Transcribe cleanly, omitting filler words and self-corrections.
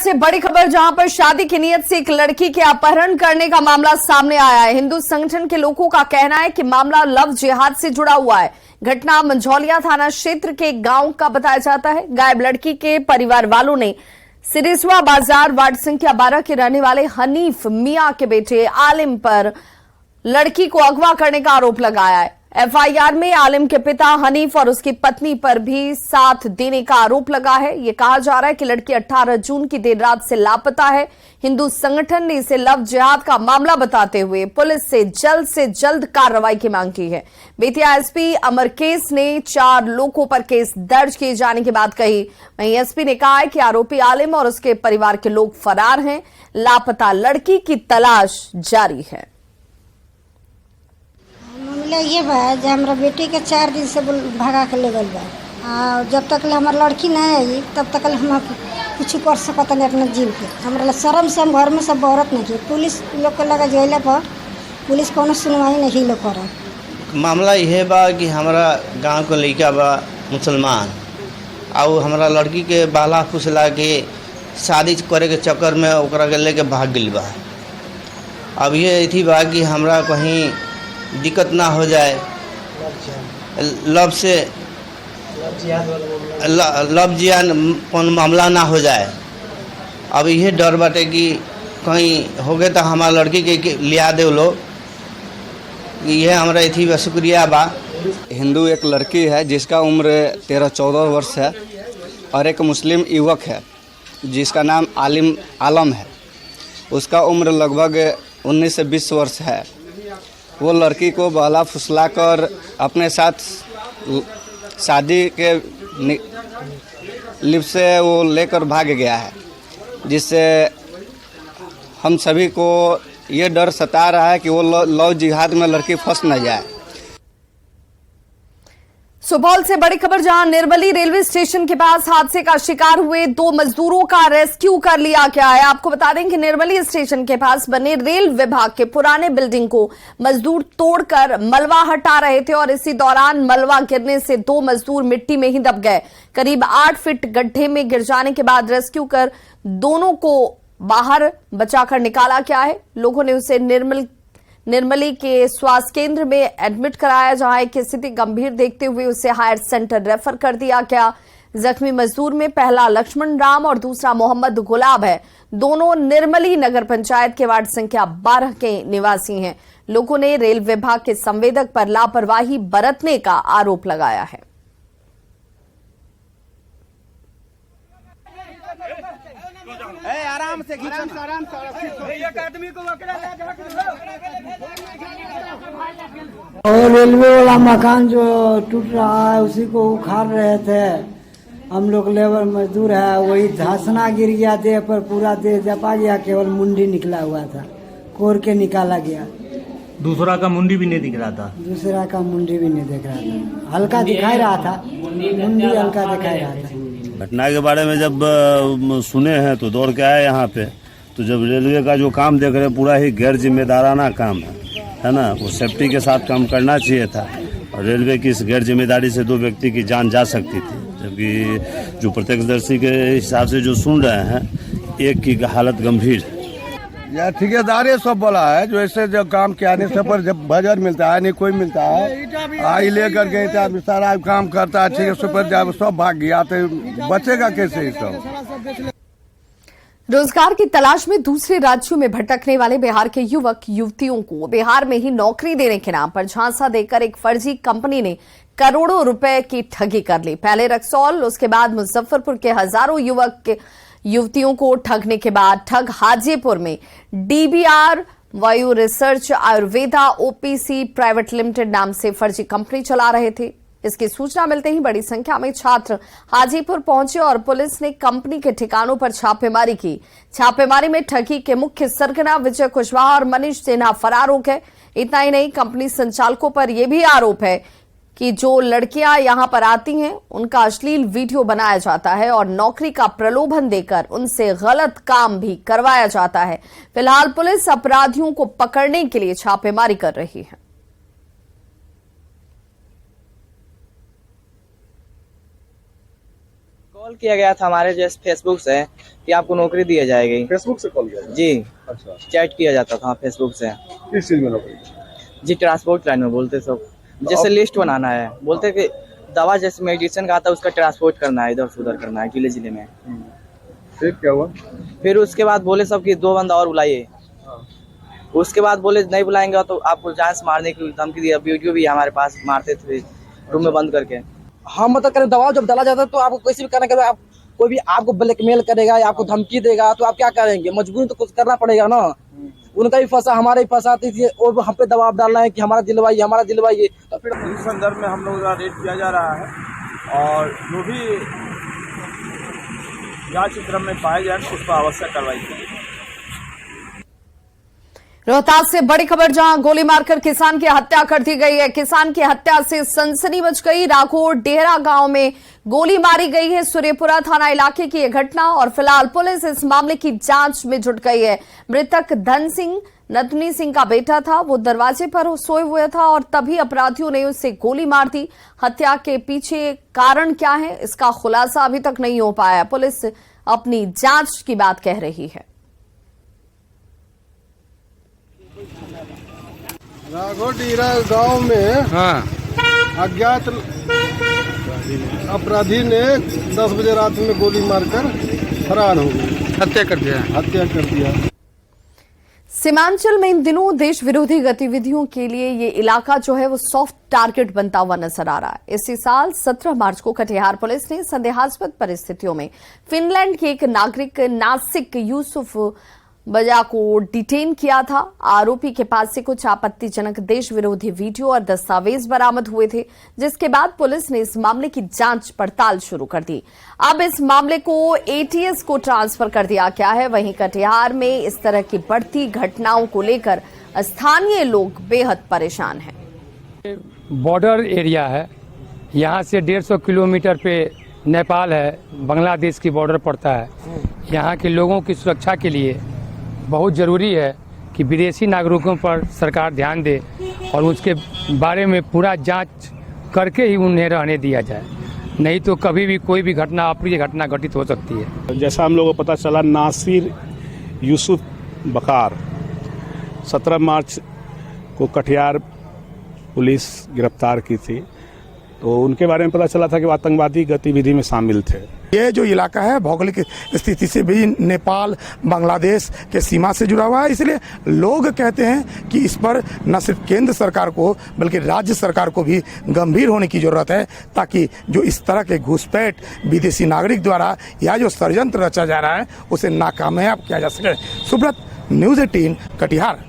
से बड़ी खबर, जहां पर शादी की नीयत से एक लड़की के अपहरण करने का मामला सामने आया है। हिंदू संगठन के लोगों का कहना है कि मामला लव जिहाद से जुड़ा हुआ है। घटना मंझौलिया थाना क्षेत्र के गांव का बताया जाता है। गायब लड़की के परिवार वालों ने सिरिसवा बाजार वार्ड संख्या 12 के रहने वाले हनीफ मियां के बेटे आलिम पर लड़की को अगवा करने का आरोप लगाया है। एफआईआर में आलिम के पिता हनीफ और उसकी पत्नी पर भी साथ देने का आरोप लगा है। यह कहा जा रहा है कि लड़की 18 जून की देर रात से लापता है। हिंदू संगठन ने इसे लव जिहाद का मामला बताते हुए पुलिस से जल्द कार्रवाई की मांग की है। बेतिया एसपी अमरकेश ने 4 लोगों पर केस दर्ज किए जाने की बात कही। वहीं एसपी ने कहा है कि आरोपी आलिम और उसके परिवार के लोग फरार हैं। लापता लड़की की तलाश जारी है। मामला ये बा जो हमारा बेटी के 4 दिन से भगा के ले गल बा। जब तक हमार लड़की नहीं आई तब तक हम कुछ कर सकत नहीं अपने जीव के। हमारा शर्म से हम घर में सब औरत नहीं की। पुलिस लोग के लगा जैला पर पुलिस कोनो सुनवाई नहीं लोग कर। मामला यह बा कि हमारा गांव के लड़का बा मुसलमान और हमारा लड़की के बाला फुसला के शादी करे के चक्कर में ओकरा के लेके भाग गई बा। अब ये थी बा कि हमरा कहीं दिक्कत ना हो जाए, लव जिहाद कौन मामला ना हो जाए। अब ये डर बाटे कि कहीं हो गए तो हमारा लड़की के लिया दे लोग। यह हमारा इथी बा, शुक्रिया बा। हिंदू एक लड़की है जिसका उम्र 13-14 वर्ष है और एक मुस्लिम युवक है जिसका नाम आलम है। उसका उम्र लगभग 19 से 20 वर्ष है। वो लड़की को बहला फुसला कर अपने साथ शादी के लिप से वो लेकर भाग गया है, जिससे हम सभी को ये डर सता रहा है कि वो लव जिहाद में लड़की फंस न जाए। सुपौल से बड़ी खबर, जहां निर्मली रेलवे स्टेशन के पास हादसे का शिकार हुए 2 मजदूरों का रेस्क्यू कर लिया गया है। आपको बता दें कि निर्मली स्टेशन के पास बने रेल विभाग के पुराने बिल्डिंग को मजदूर तोड़कर मलबा हटा रहे थे और इसी दौरान मलबा गिरने से 2 मजदूर मिट्टी में ही दब गए। करीब 8 फीट गड्ढे में गिर जाने के बाद रेस्क्यू कर दोनों को बाहर बचाकर निकाला गया है। लोगों ने उसे निर्मली के स्वास्थ्य केंद्र में एडमिट कराया, जहां एक स्थिति गंभीर देखते हुए उसे हायर सेंटर रेफर कर दिया गया। जख्मी मजदूर में पहला लक्ष्मण राम और दूसरा मोहम्मद गुलाब है। दोनों निर्मली नगर पंचायत के वार्ड संख्या 12 के निवासी हैं। लोगों ने रेल विभाग के संवेदक पर लापरवाही बरतने का आरोप लगाया है। आराम से एक आदमी को और रेलवे वाला मकान जो टूट रहा है उसी को उखाड़ रहे थे। हम लोग लेबर मजदूर है, वही धंसना गिर गया देह पर, पूरा देह जपा गया, केवल मुंडी निकला हुआ था, कोर के निकाला गया। दूसरा का मुंडी भी नहीं दिख रहा था। दूसरा का मुंडी भी नहीं दिख रहा था, हल्का दिखाई रहा था, मुंडी हल्का दिखाई रहा था। घटना के बारे में जब सुने हैं तो दौड़ के आए यहाँ पे। तो जब रेलवे का जो काम देख रहे हैं पूरा ही गैर जिम्मेदाराना काम है ना। वो सेफ्टी के साथ काम करना चाहिए था और रेलवे की इस गैर जिम्मेदारी से 2 व्यक्ति की जान जा सकती थी। जबकि जो प्रत्यक्षदर्शी के हिसाब से जो सुन रहे हैं, एक की हालत गंभीर है। या ठेकेदार सब बोला है जो ऐसे जब काम के आने से पर जब बाजार मिलता है नहीं कोई मिलता है, आई लेकर गए थे सारा काम करता है, ठीक है, सुपर जब सब भाग गया तो बचेगा कैसे सब। रोजगार की तलाश में दूसरे राज्यों में भटकने वाले बिहार के युवक युवतियों को बिहार में ही नौकरी देने के नाम पर झांसा देकर एक फर्जी कंपनी ने करोड़ों रुपए की ठगी कर ली। पहले रक्सौल, उसके बाद मुजफ्फरपुर के हजारों युवक युवतियों को ठगने के बाद ठग हाजीपुर में डीबीआर वायु research Ayurveda OPC private limited नाम से फर्जी कंपनी चला रहे थे। इसकी सूचना मिलते ही बड़ी संख्या में छात्र हाजीपुर पहुंचे और पुलिस ने कंपनी के ठिकानों पर छापेमारी की। छापेमारी में ठगी के मुख्य सरगना विजय कुशवाहा और मनीष सिन्हा फरार हो गए। इतना ही नहीं, कंपनी संचालकों पर यह भी आरोप है कि जो लड़कियां यहां पर आती हैं उनका अश्लील वीडियो बनाया जाता है और नौकरी का प्रलोभन देकर उनसे गलत काम भी करवाया जाता है। फिलहाल पुलिस अपराधियों को पकड़ने के लिए छापेमारी कर रही है। कॉल किया गया था हमारे जैसे फेसबुक से कि आपको नौकरी दी जाएगी। फेसबुक से कॉल किया जी, अच्छा, चैट किया जाता था फेसबुक से। किस चीज में नौकरी? जी, ट्रांसपोर्ट लाइन में बोलते सब, जैसे लिस्ट बनाना है, बोलते कि दवा जैसे मेडिसिन का आता है उसका ट्रांसपोर्ट करना है, इधर से उधर करना है जिले जिले में। फिर क्या हुआ? फिर उसके बाद बोले सब कि 2 बंदा और बुलाइए। उसके बाद बोले नहीं बुलाएंगे तो आपको जान से मारने की धमकी दिया। वीडियो भी हमारे पास, मारते थे रूम में बंद करके। हम मतलब करें दबाव जब डाला जाता है तो आपको किसी भी करना करेगा, आप कोई भी आपको ब्लैकमेल करेगा या आपको धमकी देगा तो आप क्या करेंगे? मजबूरी तो कुछ करना पड़ेगा ना। उनका भी फंसा, हमारा भी फंसा, और हम पे दबाव डालना है कि हमारा दिलवाइए, हमारा दिलवाइए। तो फिर इस संदर्भ में हम लोग का रेड किया जा रहा है और जो भी जांच क्रम में पाए जाए उस पर आवश्यक कार्रवाई की। रोहतास से बड़ी खबर, जहां गोली मारकर किसान की हत्या कर दी गई है। किसान की हत्या से सनसनी मच गई। राघोर डेहरा गांव में गोली मारी गई है। सूर्यपुरा थाना इलाके की यह घटना और फिलहाल पुलिस इस मामले की जांच में जुट गई है। मृतक धन सिंह नथनी सिंह का बेटा था। वो दरवाजे पर सोए हुए था और तभी अपराधियों ने उसे गोली मार दी। हत्या के पीछे कारण क्या है, इसका खुलासा अभी तक नहीं हो पाया। पुलिस अपनी जांच की बात कह रही है। राघोडीरा गांव में अज्ञात अपराधी ने 10 बजे रात में गोली मारकर फरार हो गए, हत्या कर दिया। सीमांचल में इन दिनों देश विरोधी गतिविधियों के लिए ये इलाका जो है वो सॉफ्ट टारगेट बनता हुआ नजर आ रहा है। इसी साल 17 मार्च को कटिहार पुलिस ने संदेहास्पद परिस्थितियों में फिनलैंड के एक नागरिक नासिक यूसुफ बजा को डिटेन किया था। आरोपी के पास से कुछ आपत्तिजनक देश विरोधी वीडियो और दस्तावेज बरामद हुए थे, जिसके बाद पुलिस ने इस मामले की जांच पड़ताल शुरू कर दी। अब इस मामले को एटीएस को ट्रांसफर कर दिया गया है। वहीं कटिहार में इस तरह की बढ़ती घटनाओं को लेकर स्थानीय लोग बेहद परेशान हैं। बॉर्डर एरिया है, यहाँ से 150 किलोमीटर पे नेपाल है, बांग्लादेश की बॉर्डर पड़ता है। यहाँ के लोगों की सुरक्षा के लिए बहुत ज़रूरी है कि विदेशी नागरिकों पर सरकार ध्यान दे और उसके बारे में पूरा जांच करके ही उन्हें रहने दिया जाए, नहीं तो कभी भी कोई भी घटना, अप्रिय घटना घटित हो सकती है। जैसा हम लोगों को पता चला, नासिर यूसुफ बकार 17 मार्च को कटिहार पुलिस गिरफ्तार की थी, तो उनके बारे में पता चला था कि वो आतंकवादी गतिविधि में शामिल थे। ये जो इलाका है भौगोलिक स्थिति से भी नेपाल बांग्लादेश के सीमा से जुड़ा हुआ है, इसलिए लोग कहते हैं कि इस पर न सिर्फ केंद्र सरकार को बल्कि राज्य सरकार को भी गंभीर होने की जरूरत है, ताकि जो इस तरह के घुसपैठ विदेशी नागरिक द्वारा या जो षड्यंत्र रचा जा रहा है उसे नाकामयाब किया जा सके। सुब्रत, न्यूज़ 18 कटिहार।